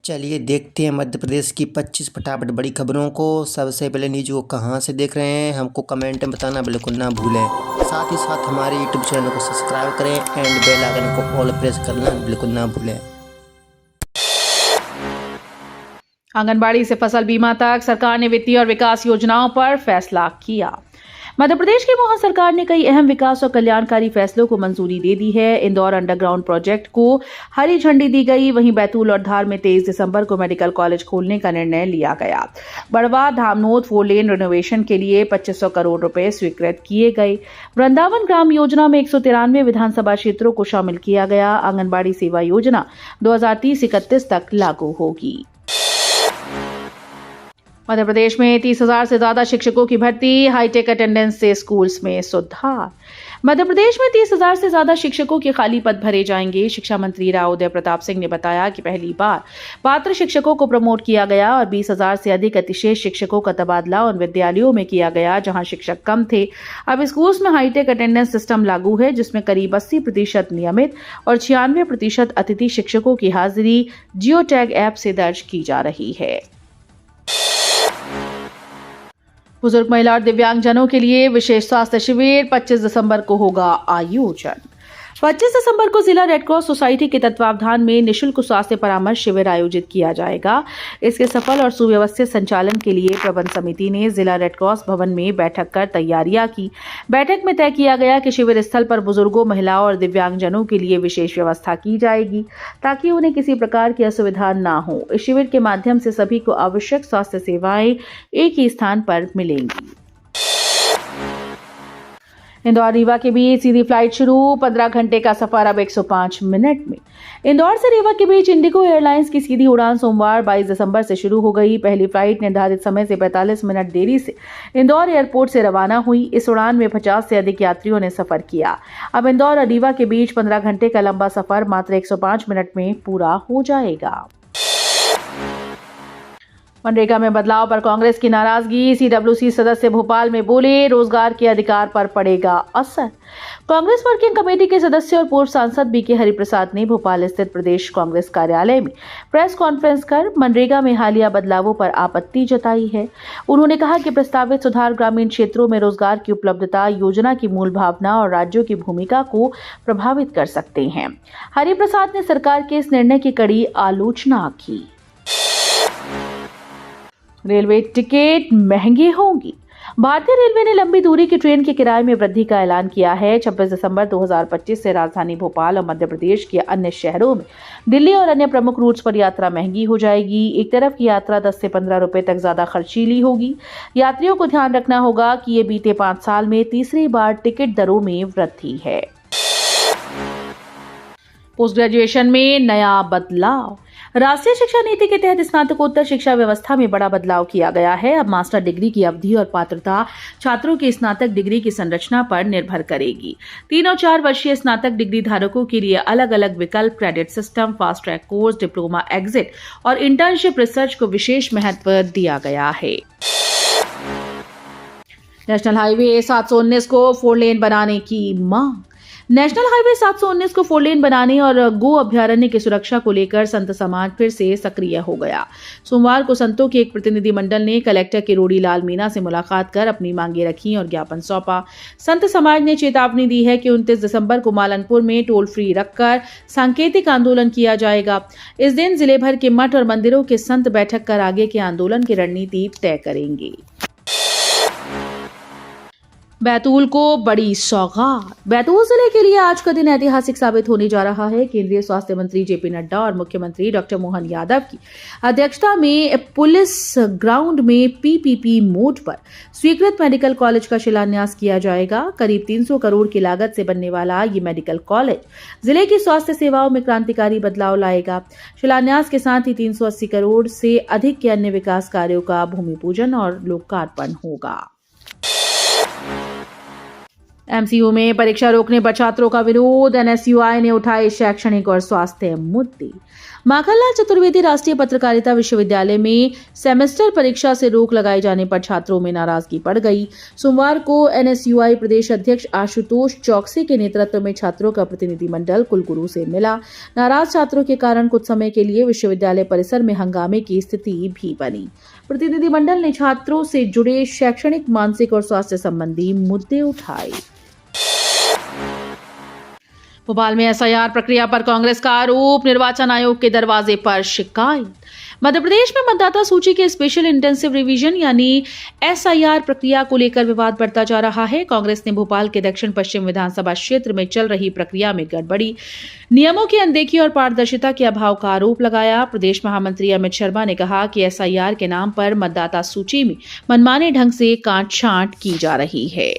चलिए देखते हैं मध्य प्रदेश की 25 फटाफट बड़ी खबरों को। सबसे पहले न्यूज़ को कहाँ से देख रहे हैं हमको कमेंट में बताना बिल्कुल ना भूलें। साथ ही साथ हमारे यूट्यूब चैनल को सब्सक्राइब करें एंड बेल आइकन को ऑल प्रेस करना बिल्कुल ना भूलें। आंगनबाड़ी से फसल बीमा तक सरकार ने वित्तीय और विकास योजनाओं पर फैसला किया। मध्य प्रदेश की मोहन सरकार ने कई अहम विकास और कल्याणकारी फैसलों को मंजूरी दे दी है। इंदौर अंडरग्राउंड प्रोजेक्ट को हरी झंडी दी गई। वहीं बैतूल और धार में 23 दिसंबर को मेडिकल कॉलेज खोलने का निर्णय लिया गया। बड़वा धामनोद 4 लेन रिनोवेशन के लिए 2500 करोड़ रुपए स्वीकृत किए गए। वृंदावन ग्राम योजना में 193 विधानसभा क्षेत्रों को शामिल किया गया। आंगनबाड़ी सेवा योजना 2030-31 तक लागू होगी। मध्य प्रदेश में 30,000 से ज्यादा शिक्षकों की भर्ती। हाईटेक अटेंडेंस से स्कूल्स में सुधार। मध्य प्रदेश में 30,000 से ज्यादा शिक्षकों के खाली पद भरे जाएंगे। शिक्षा मंत्री राव उदय प्रताप सिंह ने बताया कि पहली बार पात्र शिक्षकों को प्रमोट किया गया और 20,000 से अधिक अतिशेष शिक्षकों का तबादला उन विद्यालयों में किया गया जहां शिक्षक कम थे। अब स्कूल्स में हाईटेक अटेंडेंस सिस्टम लागू है जिसमें करीब 80% नियमित और 96% अतिथि शिक्षकों की हाजिरी जियो टैग ऐप से दर्ज की जा रही है। बुजुर्ग महिला और दिव्यांगजनों के लिए विशेष स्वास्थ्य शिविर 25 दिसंबर को होगा आयोजन। 25 दिसंबर को जिला रेड क्रॉस सोसाइटी के तत्वावधान में निःशुल्क स्वास्थ्य परामर्श शिविर आयोजित किया जाएगा। इसके सफल और सुव्यवस्थित संचालन के लिए प्रबंध समिति ने जिला रेड क्रॉस भवन में बैठक कर तैयारियां की। बैठक में तय किया गया कि शिविर स्थल पर बुजुर्गों, महिलाओं और दिव्यांगजनों के लिए विशेष व्यवस्था की जाएगी ताकि उन्हें किसी प्रकार की असुविधा न हो। इस शिविर के माध्यम से सभी को आवश्यक स्वास्थ्य सेवाएं एक ही स्थान पर मिलेंगी। इंदौर रीवा के बीच सीधी फ्लाइट शुरू। 15 घंटे का सफर अब 105 मिनट में। इंदौर से रीवा के बीच इंडिगो एयरलाइंस की सीधी उड़ान सोमवार 22 दिसंबर से शुरू हो गई। पहली फ्लाइट निर्धारित समय से 45 मिनट देरी से इंदौर एयरपोर्ट से रवाना हुई। इस उड़ान में 50 से अधिक यात्रियों ने सफर किया। अब इंदौर और रीवा के बीच 15 घंटे का लंबा सफर मात्र 105 मिनट में पूरा हो जाएगा। मनरेगा में बदलाव पर कांग्रेस की नाराजगी। सीडब्ल्यूसी सदस्य भोपाल में बोले, रोजगार के अधिकार पर पड़ेगा असर। कांग्रेस वर्किंग कमेटी के सदस्य और पूर्व सांसद बीके हरिप्रसाद ने भोपाल स्थित प्रदेश कांग्रेस कार्यालय में प्रेस कॉन्फ्रेंस कर मनरेगा में हालिया बदलावों पर आपत्ति जताई है। उन्होंने कहा कि प्रस्तावित सुधार ग्रामीण क्षेत्रों में रोजगार की उपलब्धता, योजना की मूल भावना और राज्यों की भूमिका को प्रभावित कर सकते हैं। हरिप्रसाद ने सरकार के इस निर्णय की कड़ी आलोचना की। रेलवे टिकट महंगे होंगी। भारतीय रेलवे ने लंबी दूरी की ट्रेन के किराए में वृद्धि का ऐलान किया है। 26 दिसंबर 2025 से राजधानी भोपाल और मध्य प्रदेश के अन्य शहरों में दिल्ली और अन्य प्रमुख रूट्स पर यात्रा महंगी हो जाएगी। एक तरफ की यात्रा 10 से 15 रुपए तक ज्यादा खर्चीली होगी। यात्रियों को ध्यान रखना होगा कि ये बीते 5 साल में तीसरी बार टिकट दरों में वृद्धि है। पोस्ट ग्रेजुएशन में नया बदलाव। राष्ट्रीय शिक्षा नीति के तहत स्नातकोत्तर शिक्षा व्यवस्था में बड़ा बदलाव किया गया है। अब मास्टर डिग्री की अवधि और पात्रता छात्रों की स्नातक डिग्री की संरचना पर निर्भर करेगी। 3 और 4 वर्षीय स्नातक डिग्री धारकों के लिए अलग अलग विकल्प, credit system, fast track course, diploma exit और इंटर्नशिप रिसर्च को विशेष महत्व दिया गया है। नेशनल हाईवे 719 को 4 लेन बनाने की मांग। नेशनल हाईवे 719 को 4 लेन बनाने और गो अभ्यारण्य की सुरक्षा को लेकर संत समाज फिर से सक्रिय हो गया। सोमवार को संतों के एक प्रतिनिधिमंडल ने कलेक्टर किरोड़ी लाल मीणा से मुलाकात कर अपनी मांगे रखी और ज्ञापन सौंपा। संत समाज ने चेतावनी दी है कि 29 दिसंबर को मालनपुर में टोल फ्री रखकर सांकेतिक आंदोलन किया जाएगा। इस दिन जिले भर के मठ और मंदिरों के संत बैठक कर आगे के आंदोलन की रणनीति तय करेंगे। बैतूल को बड़ी सौगात। बैतूल जिले के लिए आज का दिन ऐतिहासिक साबित होने जा रहा है। केंद्रीय स्वास्थ्य मंत्री जेपी नड्डा और मुख्यमंत्री डॉक्टर मोहन यादव की अध्यक्षता में पुलिस ग्राउंड में पीपीपी मोड पर स्वीकृत मेडिकल कॉलेज का शिलान्यास किया जाएगा। करीब 300 करोड़ की लागत से बनने वाला ये मेडिकल कॉलेज जिले की स्वास्थ्य सेवाओं में क्रांतिकारी बदलाव लाएगा। शिलान्यास के साथ ही 380 करोड़ से अधिक के अन्य विकास कार्यों का भूमि पूजन और लोकार्पण होगा। एमसीयू में परीक्षा रोकने पर छात्रों का विरोध। एनएसयूआई ने उठाए शैक्षणिक और स्वास्थ्य मुद्दे। माखनलाल चतुर्वेदी राष्ट्रीय पत्रकारिता विश्वविद्यालय में सेमेस्टर परीक्षा से रोक लगाए जाने पर छात्रों में नाराजगी बढ़ गई। सोमवार को एनएसयूआई प्रदेश अध्यक्ष आशुतोष चौकसी के नेतृत्व में छात्रों का प्रतिनिधिमंडल कुलगुरु से मिला। नाराज छात्रों के कारण कुछ समय के लिए विश्वविद्यालय परिसर में हंगामे की स्थिति भी बनी। प्रतिनिधिमंडल ने छात्रों से जुड़े शैक्षणिक, मानसिक और स्वास्थ्य संबंधी मुद्दे उठाए। भोपाल में एसआईआर प्रक्रिया पर कांग्रेस का आरोप, निर्वाचन आयोग के दरवाजे पर शिकायत। मध्य प्रदेश में मतदाता सूची के स्पेशल इंटेंसिव रिवीजन यानी एसआईआर प्रक्रिया को लेकर विवाद बढ़ता जा रहा है। कांग्रेस ने भोपाल के दक्षिण पश्चिम विधानसभा क्षेत्र में चल रही प्रक्रिया में गड़बड़ी, नियमों की अनदेखी और पारदर्शिता के अभाव का आरोप लगाया। प्रदेश महामंत्री अमित शर्मा ने कहा कि एसआईआर के नाम पर मतदाता सूची में मनमाने ढंग से काट-छांट की जा रही है।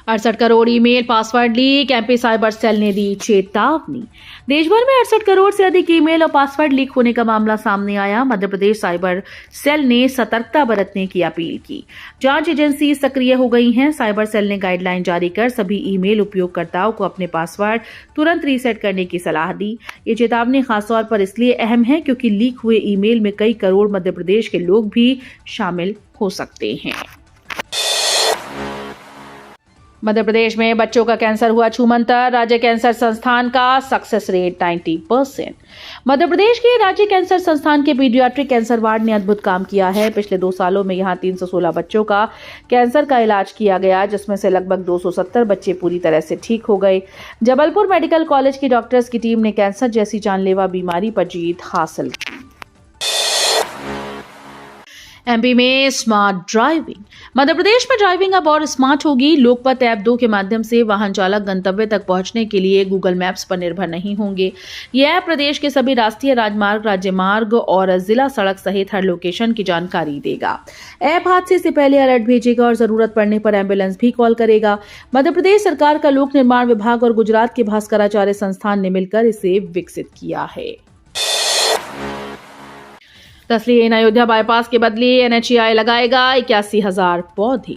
68 crore email password leak, MP cyber cell ने दी चेतावनी। देश भर में 68 करोड़ से अधिक ईमेल और पासवर्ड लीक होने का मामला सामने आया। मध्य प्रदेश साइबर सेल ने सतर्कता बरतने की अपील की। जांच एजेंसी सक्रिय हो गई हैं। साइबर सेल ने गाइडलाइन जारी कर सभी ईमेल उपयोगकर्ताओं को अपने पासवर्ड तुरंत रीसेट करने की सलाह दी। ये चेतावनी खासतौर पर इसलिए अहम है क्योंकि लीक हुए ईमेल में कई करोड़ मध्य प्रदेश के लोग भी शामिल हो सकते हैं। मध्य प्रदेश में बच्चों का कैंसर हुआ छूमंतर, राज्य कैंसर संस्थान का सक्सेस रेट 90%। मध्य प्रदेश के राज्य कैंसर संस्थान के पीडियाट्रिक कैंसर वार्ड ने अद्भुत काम किया है। पिछले 2 सालों में यहां 316 बच्चों का कैंसर का इलाज किया गया, जिसमें से लगभग 270 बच्चे पूरी तरह से ठीक हो गए। जबलपुर मेडिकल कॉलेज की डॉक्टर्स की टीम ने कैंसर जैसी जानलेवा बीमारी पर जीत हासिल की। एमपी में स्मार्ट ड्राइविंग। मध्य प्रदेश में ड्राइविंग अब और स्मार्ट होगी। लोकपथ ऐप 2 के माध्यम से वाहन चालक गंतव्य तक पहुंचने के लिए गूगल मैप्स पर निर्भर नहीं होंगे। यह ऐप प्रदेश के सभी राष्ट्रीय राजमार्ग, राज्य मार्ग और जिला सड़क सहित हर लोकेशन की जानकारी देगा। ऐप हादसे से पहले अलर्ट भेजेगा और जरूरत पड़ने पर एम्बुलेंस भी कॉल करेगा। मध्य प्रदेश सरकार का लोक निर्माण विभाग और गुजरात के भास्कराचार्य संस्थान ने मिलकर इसे विकसित किया है। तस्लीन अयोध्या बाईपास के बदले एनएचएआई लगाएगा 81,000 पौधे।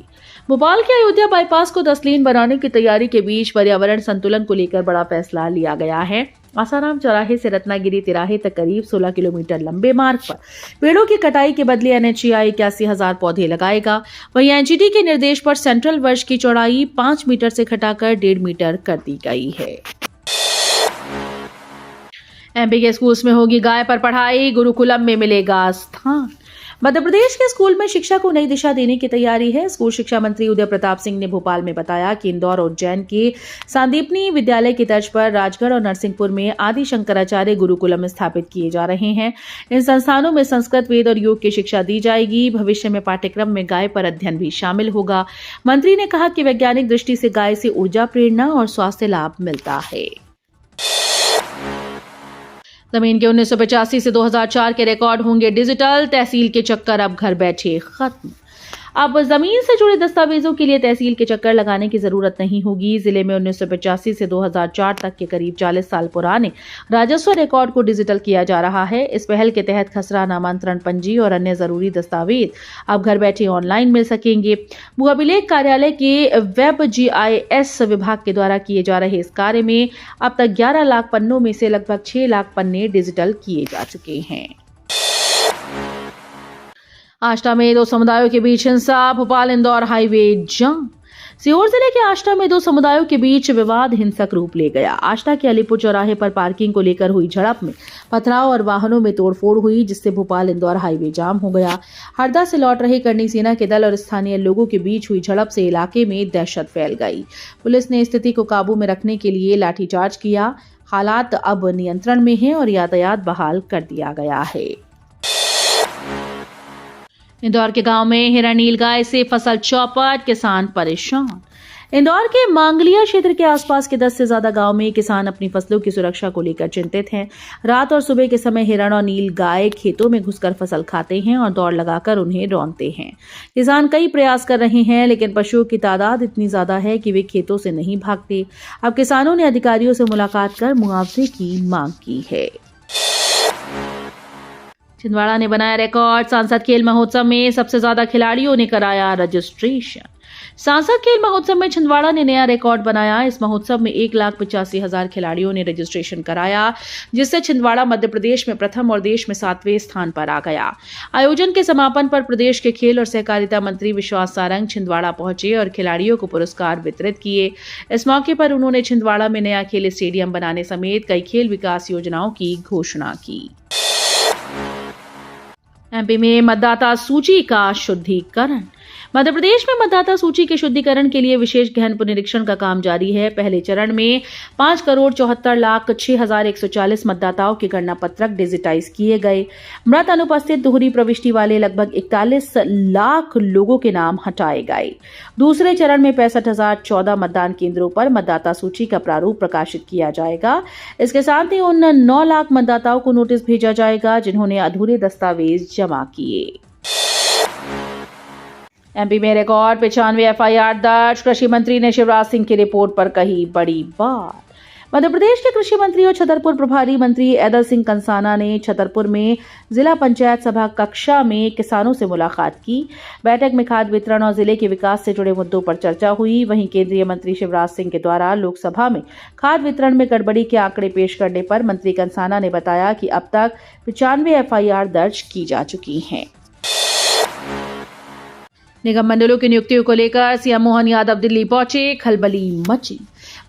भोपाल के अयोध्या बाईपास को तस्लीन बनाने की तैयारी के बीच पर्यावरण संतुलन को लेकर बड़ा फैसला लिया गया है। आसाराम चौराहे से रत्नागिरी तिराहे तक करीब 16 किलोमीटर लंबे मार्ग पर पेड़ों की कटाई के बदले एनएचएआई 81,000 पौधे लगाएगा। वहीं एनजीटी के निर्देश पर सेंट्रल वर्ष की चौड़ाई 5 मीटर से घटाकर 1.5 मीटर कर दी गई है। एमपी के स्कूल्स में होगी गाय पर पढ़ाई, गुरुकुलम में मिलेगा स्थान। मध्य प्रदेश के स्कूल में शिक्षा को नई दिशा देने की तैयारी है। स्कूल शिक्षा मंत्री उदय प्रताप सिंह ने भोपाल में बताया कि इंदौर और उज्जैन के सांदीपनी विद्यालय की तर्ज पर राजगढ़ और नरसिंहपुर में आदि शंकराचार्य गुरुकुलम स्थापित किए जा रहे हैं। इन संस्थानों में संस्कृत, वेद और योग की शिक्षा दी जाएगी। भविष्य में पाठ्यक्रम में गाय पर अध्ययन भी शामिल होगा। मंत्री ने कहा कि वैज्ञानिक दृष्टि से गाय से ऊर्जा, प्रेरणा और स्वास्थ्य लाभ मिलता है। जमीन के 1985 से 2004 के रिकॉर्ड होंगे डिजिटल। तहसील के चक्कर अब घर बैठे खत्म। अब जमीन से जुड़े दस्तावेजों के लिए तहसील के चक्कर लगाने की जरूरत नहीं होगी। जिले में 1985 से 2004 तक के करीब 40 साल पुराने राजस्व रिकॉर्ड को डिजिटल किया जा रहा है। इस पहल के तहत खसरा, नामांतरण पंजी और अन्य जरूरी दस्तावेज अब घर बैठे ऑनलाइन मिल सकेंगे। भू अभिलेख कार्यालय के वेब जीआईएस विभाग के द्वारा किए जा रहे इस कार्य में अब तक 11 लाख पन्नों में से लगभग 6 लाख पन्ने डिजिटल किए जा चुके हैं। आष्टा में 2 समुदायों के बीच हिंसा, भोपाल इंदौर हाईवे जाम। सीहोर जिले के आष्टा में 2 समुदायों के बीच विवाद हिंसक रूप ले गया। आष्टा के अलीपुर चौराहे पर पार्किंग को लेकर हुई झड़प में पथराव और वाहनों में तोड़फोड़ हुई, जिससे भोपाल इंदौर हाईवे जाम हो गया। हरदा से लौट रहे करनी सेना के दल और स्थानीय लोगों के बीच हुई झड़प से इलाके में दहशत फैल गई। पुलिस ने स्थिति को काबू में रखने के लिए लाठीचार्ज किया। हालात अब नियंत्रण में हैं और यातायात बहाल कर दिया गया है। इंदौर के गांव में हिरणनील गाय से फसल चौपट, किसान परेशान। इंदौर के मांगलिया क्षेत्र के आसपास के 10 से ज्यादा गांव में किसान अपनी फसलों की सुरक्षा को लेकर चिंतित हैं। रात और सुबह के समय हिरण और नील गाय खेतों में घुसकर फसल खाते हैं और दौड़ लगाकर उन्हें रौंदते हैं। किसान कई प्रयास कर रहे हैं, लेकिन पशुओं की तादाद इतनी ज्यादा है कि वे खेतों से नहीं भागते। अब किसानों ने अधिकारियों से मुलाकात कर मुआवजे की मांग की है। छिंदवाड़ा ने बनाया रिकॉर्ड। सांसद खेल महोत्सव में सबसे ज्यादा खिलाड़ियों ने कराया रजिस्ट्रेशन। सांसद खेल महोत्सव में छिंदवाड़ा ने नया रिकॉर्ड बनाया। इस महोत्सव में 1,85,000 खिलाड़ियों ने रजिस्ट्रेशन कराया, जिससे छिंदवाड़ा मध्य प्रदेश में प्रथम और देश में 7वें स्थान पर आ गया। आयोजन के समापन पर प्रदेश के खेल और सहकारिता मंत्री विश्वास सारंग छिंदवाड़ा पहुंचे और खिलाड़ियों को पुरस्कार वितरित किए। इस मौके पर उन्होंने छिंदवाड़ा में नया खेल स्टेडियम बनाने समेत कई खेल विकास योजनाओं की घोषणा की। एमपी में मतदाता सूची का शुद्धिकरण। मध्य प्रदेश में मतदाता सूची के शुद्धिकरण के लिए विशेष गहन पुनरीक्षण का काम जारी है। पहले चरण में 5,74,06,140 मतदाताओं के गणना पत्रक डिजिटाइज किए गए। मृत अनुपस्थित दोहरी प्रविष्टि वाले लगभग 41 लाख लोगों के नाम हटाए गए। दूसरे चरण में 65,014 मतदान केंद्रों पर मतदाता सूची का प्रारूप प्रकाशित किया जाएगा। इसके साथ ही उन 9 लाख मतदाताओं को नोटिस भेजा जाएगा जिन्होंने अधूरे दस्तावेज जमा किए। एमपी में रिकॉर्ड 95 एफआईआर दर्ज। कृषि मंत्री ने शिवराज सिंह की रिपोर्ट पर कही बड़ी बात। मध्य प्रदेश के कृषि मंत्री और छतरपुर प्रभारी मंत्री ऐदल सिंह कंसाना ने छतरपुर में जिला पंचायत सभा कक्षा में किसानों से मुलाकात की। बैठक में खाद्य वितरण और जिले के विकास से जुड़े मुद्दों पर चर्चा हुई। वहीं केंद्रीय मंत्री शिवराज सिंह के द्वारा लोकसभा में खाद्य वितरण में गड़बड़ी के आंकड़े पेश करने पर मंत्री कंसाना ने बताया कि अब तक 95 एफआईआर दर्ज की जा चुकी हैं। निगम मंडलों की नियुक्तियों को लेकर सीएम मोहन यादव दिल्ली पहुंचे, खलबली मची।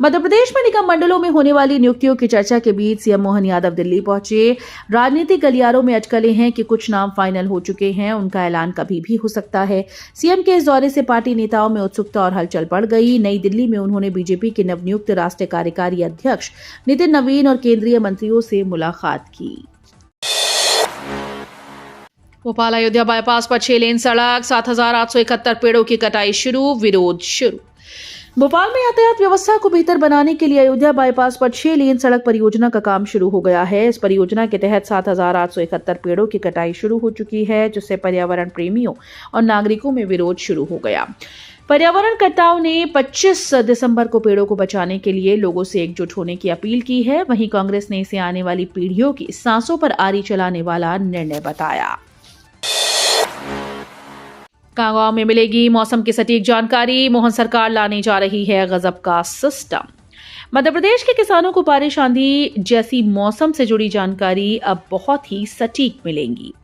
मध्य प्रदेश में निगम मंडलों में होने वाली नियुक्तियों की चर्चा के बीच सीएम मोहन यादव दिल्ली पहुंचे। राजनीतिक गलियारों में अटकलें हैं कि कुछ नाम फाइनल हो चुके हैं, उनका ऐलान कभी भी हो सकता है। सीएम के इस दौरे से पार्टी नेताओं में उत्सुकता और हलचल बढ़ गई। नई दिल्ली में उन्होंने बीजेपी के नवनियुक्त राष्ट्रीय कार्यकारी अध्यक्ष नितिन नवीन और केंद्रीय मंत्रियों से मुलाकात की। भोपाल अयोध्या बाईपास पर 6 लेन सड़क, 7,871 पेड़ों की कटाई शुरू, विरोध शुरू। भोपाल में यातायात व्यवस्था को बेहतर बनाने के लिए अयोध्या बाईपास पर 6 लेन सड़क परियोजना का काम शुरू हो गया है। इस परियोजना के तहत 7,871 पेड़ों की कटाई शुरू हो चुकी है, जिससे पर्यावरण प्रेमियों और नागरिकों में विरोध शुरू हो गया। पर्यावरणकर्ताओं ने 25 दिसंबर को पेड़ों को बचाने के लिए लोगों से एकजुट होने की अपील की है। वहीं कांग्रेस ने इसे आने वाली पीढ़ियों की सांसों पर आरी चलाने वाला निर्णय बताया। गांव में मिलेगी मौसम की सटीक जानकारी। मोहन सरकार लाने जा रही है गजब का सिस्टम। मध्य प्रदेश के किसानों को बारिश आंधी जैसी मौसम से जुड़ी जानकारी अब बहुत ही सटीक मिलेंगी।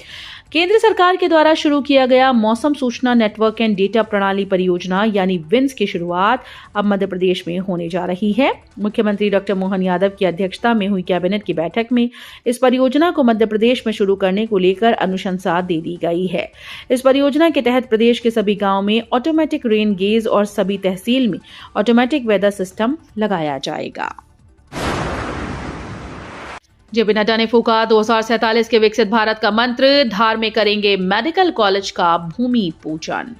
केंद्र सरकार के द्वारा शुरू किया गया मौसम सूचना नेटवर्क एंड डेटा प्रणाली परियोजना यानी विन्स की शुरुआत अब मध्य प्रदेश में होने जा रही है। मुख्यमंत्री डॉक्टर मोहन यादव की अध्यक्षता में हुई कैबिनेट की बैठक में इस परियोजना को मध्य प्रदेश में शुरू करने को लेकर अनुशंसा दे दी गई है। इस परियोजना के तहत प्रदेश के सभी गांव में ऑटोमेटिक रेन गेज और सभी तहसील में ऑटोमेटिक वेदर सिस्टम लगाया जाएगा। जेपी नड्डा ने फूका 2047 के विकसित भारत का मंत्र, धार में करेंगे मेडिकल कॉलेज का भूमि पूजन।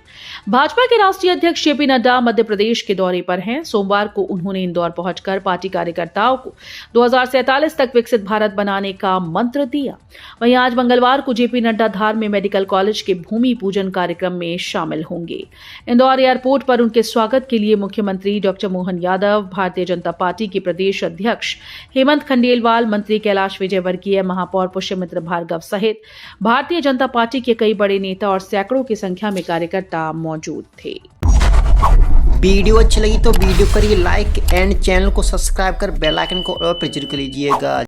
भाजपा के राष्ट्रीय अध्यक्ष जेपी नड्डा मध्य प्रदेश के दौरे पर हैं। सोमवार को उन्होंने इंदौर पहुंचकर पार्टी कार्यकर्ताओं को 2047 तक विकसित भारत बनाने का मंत्र दिया। वहीं आज मंगलवार को जेपी नड्डा धार में मेडिकल कॉलेज के भूमि पूजन कार्यक्रम में शामिल होंगे। इंदौर एयरपोर्ट पर उनके स्वागत के लिए मुख्यमंत्री डॉक्टर मोहन यादव, भारतीय जनता पार्टी के प्रदेश अध्यक्ष हेमंत खंडेलवाल, मंत्री कैलाश विजयवर्गीय, महापौर पुष्यमित्र भार्गव सहित भारतीय जनता पार्टी के कई बड़े नेता और सैकड़ों की संख्या में कार्यकर्ता मौजूद थे। वीडियो अच्छी लगी तो वीडियो करिए लाइक एंड चैनल को सब्सक्राइब कर बेल आइकन को और प्रेस कर लीजिएगा।